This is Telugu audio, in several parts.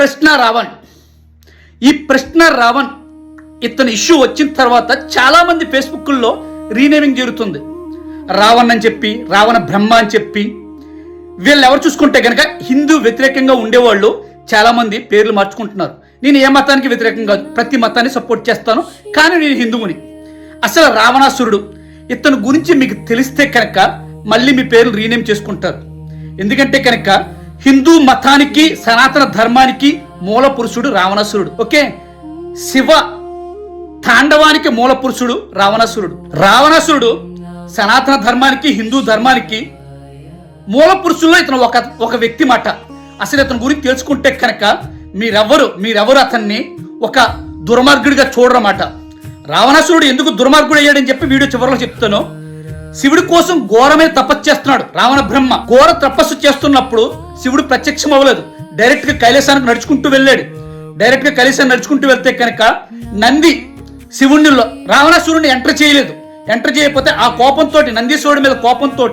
ప్రశ్న రావణ్. ఈ ప్రశ్న రావణ్ ఇతని ఇష్యూ వచ్చిన తర్వాత చాలామంది ఫేస్బుక్లో రీనేమింగ్ జరుగుతుంది. రావణ్ అని చెప్పి, రావణ బ్రహ్మ అని చెప్పి, వీళ్ళు ఎవరు చూసుకుంటే కనుక హిందూ వ్యతిరేకంగా ఉండేవాళ్ళు చాలామంది పేర్లు మార్చుకుంటున్నారు. నేను ఏ మతానికి వ్యతిరేకం కాదు, ప్రతి మతాన్ని సపోర్ట్ చేస్తాను, కానీ నేను హిందువుని. అసలు రావణాసురుడు ఇతని గురించి మీకు తెలిస్తే కనుక మళ్ళీ మీ పేర్లు రీనేమ్ చేసుకుంటారు. ఎందుకంటే కనుక హిందూ మతానికి, సనాతన ధర్మానికి మూల పురుషుడు రావణాసురుడు. ఓకే, శివ తాండవానికి మూల పురుషుడు రావణాసురుడు. రావణాసురుడు సనాతన ధర్మానికి, హిందూ ధర్మానికి మూల పురుషుల్లో ఇతను ఒక వ్యక్తి మాట. అసలు ఇతని గురించి తెలుసుకుంటే కనుక మీరెవరు అతన్ని ఒక దుర్మార్గుడిగా చూడరన్నమాట. రావణాసురుడు ఎందుకు దుర్మార్గుడు అయ్యాడని చెప్పి వీడియో చివరిలో చెప్తాను. శివుడి కోసం ఘోరమైన తపస్సు చేస్తున్నాడు రావణ బ్రహ్మ. ఘోర తపస్సు చేస్తున్నప్పుడు శివుడు ప్రత్యక్షం అవ్వలేదు, డైరెక్ట్ గా కైలాసానికి నడుచుకుంటూ వెళ్ళాడు. డైరెక్ట్ గా కైలాసాన్ని నడుచుకుంటూ వెళ్తే కనుక నంది శివుణ్ణి రావణాసురుడిని ఎంటర్ చేయలేదు. ఎంటర్ చేయకపోతే ఆ కోపంతో, నందీశ్వరుడి మీద కోపంతో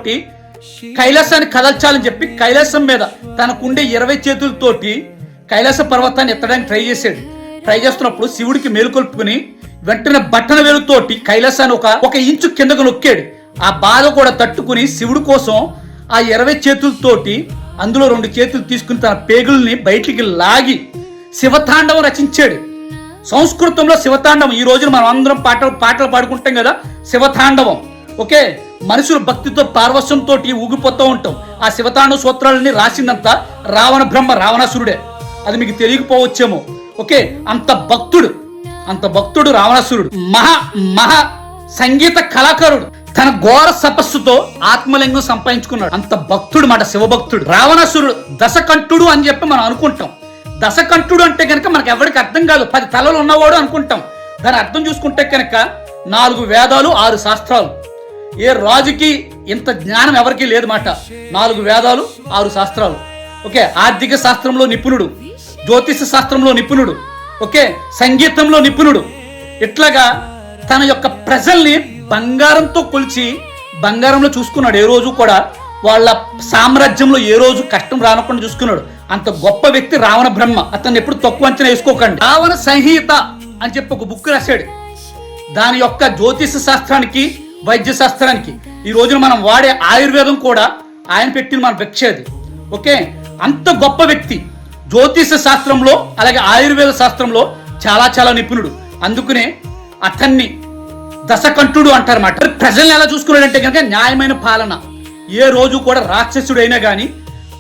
కైలాసాన్ని కదల్చాలని చెప్పి కైలాసం మీద తనకుండే 20 చేతులతోటి కైలాస పర్వతాన్ని ఎత్తడానికి ట్రై చేశాడు. ట్రై చేస్తున్నప్పుడు శివుడికి మేలుకొల్పుకుని వెంటనే బట్టన వేలుతోటి కైలాసాన్ని ఒక ఇంచు కిందకు నొక్కాడు. ఆ బాధ కూడా తట్టుకుని శివుడి కోసం ఆ 20 చేతులతోటి అందులో 2 చేతులు తీసుకుని తన పేగుల్ని బయటికి లాగి శివతాండవం రచించాడు. సంస్కృతంలో శివతాండవం. ఈ రోజున మనం అందరం పాటలు పాడుకుంటాం కదా, శివతాండవం. ఓకే, మనుషులు భక్తితో పార్వశ్యంతో ఊగిపోతూ ఉంటాం. ఆ శివతాండవ సూత్రాలని రాసిందంతా రావణ బ్రహ్మ, రావణాసురుడే. అది మీకు తెలియకపోవచ్చేమో. ఓకే, అంత భక్తుడు రావణాసురుడు. మహా సంగీత కళాకారుడు. తన ఘోర తపస్సుతో ఆత్మలింగం సంపాదించుకున్నాడు. అంత భక్తుడు మాట, శివభక్తుడు. రావణాసురుడు దశకంఠుడు అని చెప్పి మనం అనుకుంటాం. దశకంఠుడు అంటే కనుక మనకు ఎవరికి అర్థం కాదు, 10 తలలు ఉన్నవాడు అనుకుంటాం. దాని అర్థం చూసుకుంటే కనుక 4 వేదాలు 6 శాస్త్రాలు. ఏ రాజుకి ఇంత జ్ఞానం ఎవరికి లేదు మాట. 4 వేదాలు 6 శాస్త్రాలు. ఓకే, ఆర్థిక శాస్త్రంలో నిపుణుడు, జ్యోతిష శాస్త్రంలో నిపుణుడు, ఓకే, సంగీతంలో నిపుణుడు. ఇట్లాగా తన యొక్క ప్రజల్ని బంగారంతో కొలిచి బంగారంలో చూసుకున్నాడు. ఏ రోజు కూడా వాళ్ళ సామ్రాజ్యంలో ఏ రోజు కష్టం రానకుండా చూసుకున్నాడు. అంత గొప్ప వ్యక్తి రావణ బ్రహ్మ. అతన్ని ఎప్పుడు తక్కువ అంచనా వేసుకోకండి. రావణ సంహిత అని చెప్పి ఒక బుక్ రాశాడు. దాని యొక్క జ్యోతిష శాస్త్రానికి, వైద్య శాస్త్రానికి, ఈ రోజున మనం వాడే ఆయుర్వేదం కూడా ఆయన పెట్టిన మన భిక్షది. ఓకే, అంత గొప్ప వ్యక్తి. జ్యోతిష శాస్త్రంలో అలాగే ఆయుర్వేద శాస్త్రంలో చాలా నిపుణుడు. అందుకనే అతన్ని దశకంఠుడు అంటారన్నమాట. ప్రజల్ని ఎలా చూసుకున్నాడంటే కనుక న్యాయమైన పాలన. ఏ రోజు కూడా రాక్షసుడు అయినా కానీ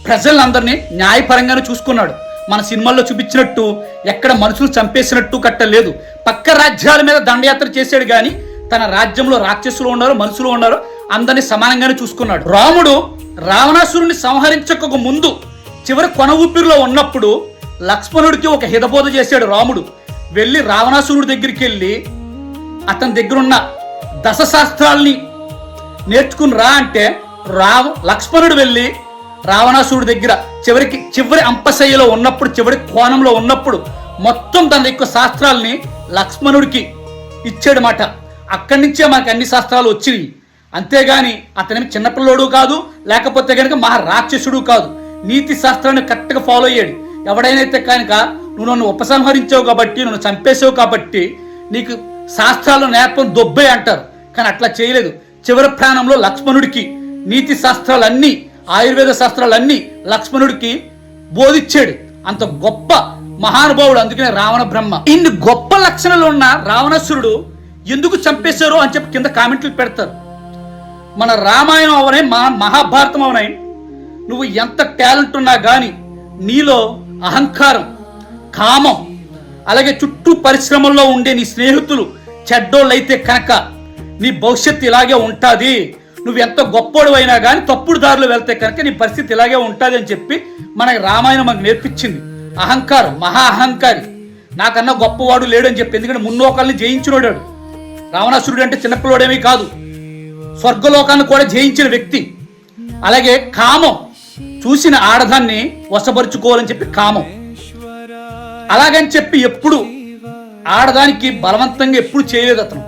ప్రజలందరినీ న్యాయపరంగానే చూసుకున్నాడు. మన సినిమాల్లో చూపించినట్టు ఎక్కడ మనుషులు చంపేసినట్టు కట్టలేదు. పక్క రాజ్యాల మీద దండయాత్ర చేశాడు కానీ తన రాజ్యంలో రాక్షసులు ఉన్నారు, మనుషులు ఉన్నారు, అందరినీ సమానంగానే చూసుకున్నాడు. రాముడు రావణాసురుని సంహరించక ముందు చివరి కొన ఊపిరిలో ఉన్నప్పుడు లక్ష్మణుడికి ఒక హితబోధ చేశాడు. రాముడు వెళ్ళి రావణాసురుడి దగ్గరికి వెళ్ళి అతని దగ్గరున్న దశశాస్త్రాల్ని నేర్చుకుని రా అంటే లక్ష్మణుడు వెళ్ళి రావణాసురుడి దగ్గర చివరి అంపశయ్యలో ఉన్నప్పుడు, చివరి కోణంలో ఉన్నప్పుడు మొత్తం తన యొక్క శాస్త్రాల్ని లక్ష్మణుడికి ఇచ్చాడు మాట. అక్కడి నుంచే మనకు అన్ని శాస్త్రాలు వచ్చినాయి. అంతేగాని అతనేమి చిన్నపిల్లోడు కాదు, లేకపోతే కనుక మహారాక్షసుడు కాదు. నీతి శాస్త్రాన్ని కరెక్ట్గా ఫాలో అయ్యాడు. ఎవడైనైతే కనుక నువ్వు నన్ను ఉపసంహరించావు కాబట్టి, నన్ను చంపేసావు కాబట్టి నీకు శాస్త్రాలు నేర్పం దొబ్బే అంటారు. కానీ అట్లా చేయలేదు. చివరి ప్రాణంలో లక్ష్మణుడికి నీతి శాస్త్రాలన్నీ, ఆయుర్వేద శాస్త్రాలన్నీ లక్ష్మణుడికి బోధించాడు. అంత గొప్ప మహానుభావుడు. అందుకనే రావణ బ్రహ్మ. ఇన్ని గొప్ప లక్షణాలు ఉన్న రావణాసురుడు ఎందుకు చంపేశారు అని చెప్పి కింద కామెంట్లు పెడతారు. మన రామాయణం అవనే, మహాభారతం అవనే, నువ్వు ఎంత టాలెంట్ ఉన్నా కానీ నీలో అహంకారం, కామం, అలాగే చుట్టూ పరిశ్రమల్లో ఉండే నీ స్నేహితులు చెడ్డోళ్ళైతే కనుక నీ భవిష్యత్తు ఇలాగే ఉంటుంది. నువ్వు ఎంత గొప్పోడు అయినా కానీ తప్పుడు దారిలో వెళ్తే కనుక నీ పరిస్థితి ఇలాగే ఉంటుంది అని చెప్పి మనకి రామాయణం మనకు నేర్పించింది. అహంకారం, మహా అహంకారి, నాకన్నా గొప్పవాడు లేడని చెప్పి. ఎందుకంటే మున్నోకాల్ని జయించినోడాడు. రావణాసురుడు అంటే చిన్నపిల్లోడేమీ కాదు, స్వర్గలోకాన్ని కూడా జయించిన వ్యక్తి. అలాగే కామం, చూసిన ఆడదాన్ని వశపరుచుకోవాలని చెప్పి కామం. అలాగని చెప్పి ఎప్పుడు ఆడదానికి బలవంతంగా ఎప్పుడు చేయలేదు అతను.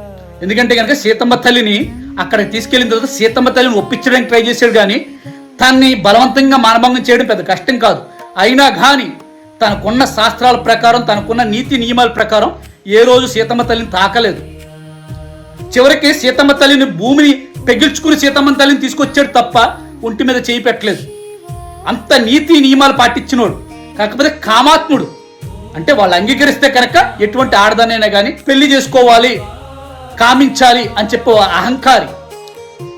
ఎందుకంటే కనుక సీతమ్మ తల్లిని అక్కడికి తీసుకెళ్లిన తర్వాత సీతమ్మ తల్లిని ఒప్పించడానికి ట్రై చేశాడు కానీ తన్ని బలవంతంగా మానభంగం చేయడం పెద్ద కష్టం కాదు. అయినా కానీ తనకున్న శాస్త్రాల ప్రకారం, తనకున్న నీతి నియమాల ప్రకారం ఏ రోజు సీతమ్మ తల్లిని తాకలేదు. చివరికి సీతమ్మ తల్లిని భూమిని పెగిల్చుకుని సీతమ్మ తల్లిని తీసుకొచ్చాడు తప్ప ఒంటి మీద చేయి పెట్టలేదు. అంత నీతి నియమాలు పాటించినోడు. కాకపోతే కామాత్ముడు, అంటే వాళ్ళు అంగీకరిస్తే కనుక ఎటువంటి ఆడదానైనా కానీ పెళ్లి చేసుకోవాలి, కామించాలి అని చెప్పే అహంకారి.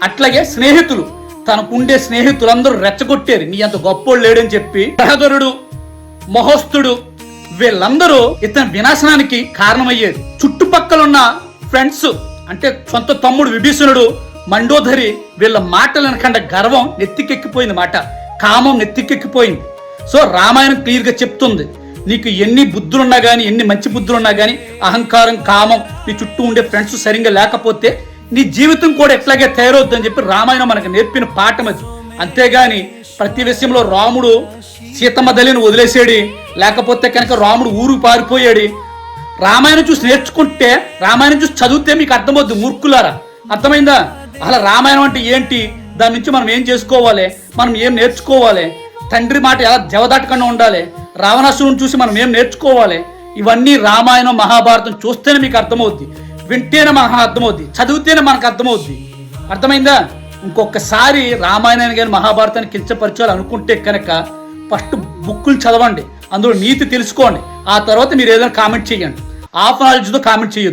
అట్లాగే స్నేహితులు, తనకుండే స్నేహితులందరూ రెచ్చగొట్టారు, నీ అంత గొప్పోడు లేడని చెప్పి. సహోదరుడు, మహోస్తుడు, వీళ్ళందరూ ఇతని వినాశనానికి కారణమయ్యేది. చుట్టుపక్కల ఉన్న ఫ్రెండ్స్, అంటే సొంత తమ్ముడు విభీషణుడు, మండోదరి, వీళ్ళ మాటలు అనకుండా గర్వం నెత్తికెక్కిపోయింది, మాట కామం నెత్తికెక్కిపోయింది. సో రామాయణం క్లియర్గా చెప్తుంది, నీకు ఎన్ని బుద్ధులున్నా కానీ, ఎన్ని మంచి బుద్ధులున్నా కానీ, అహంకారం, కామం, నీ చుట్టూ ఉండే ఫ్రెండ్స్ సరిగ్గా లేకపోతే నీ జీవితం కూడా ఎట్లాగే తయారవుద్దని చెప్పి రామాయణం మనకు నేర్పిన పాఠం అది. అంతేగాని ప్రతి విషయంలో రాముడు సీతమ్మ తల్లిని వదిలేసాడు, లేకపోతే కనుక రాముడు ఊరు పారిపోయాడు. రామాయణం చూసి నేర్చుకుంటే, రామాయణం చూసి చదివితే మీకు అర్థమవుద్ది మూర్ఖులారా. అర్థమైందా? అలా రామాయణం అంటే ఏంటి, దాని నుంచి మనం ఏం చేసుకోవాలి, మనం ఏం నేర్చుకోవాలి, తండ్రి మాట ఎలా జవదాటకుండా ఉండాలి, రావణాసురుని చూసి మనం ఏం నేర్చుకోవాలి, ఇవన్నీ రామాయణం మహాభారతం చూస్తేనే మీకు అర్థమవుద్ది, వింటేనే మనకు అర్థమవుద్ది, చదివితేనే మనకు అర్థమవుద్ది. అర్థమైందా? ఇంకొకసారి రామాయణాన్ని కానీ మహాభారతాన్ని కించపరచాలి అనుకుంటే కనుక ఫస్ట్ బుక్కులు చదవండి, అందులో నీతి తెలుసుకోండి, ఆ తర్వాత మీరు ఏదైనా కామెంట్ చేయండి. ఆఫ్ నాలెడ్జ్తో కామెంట్ చేయొద్దు.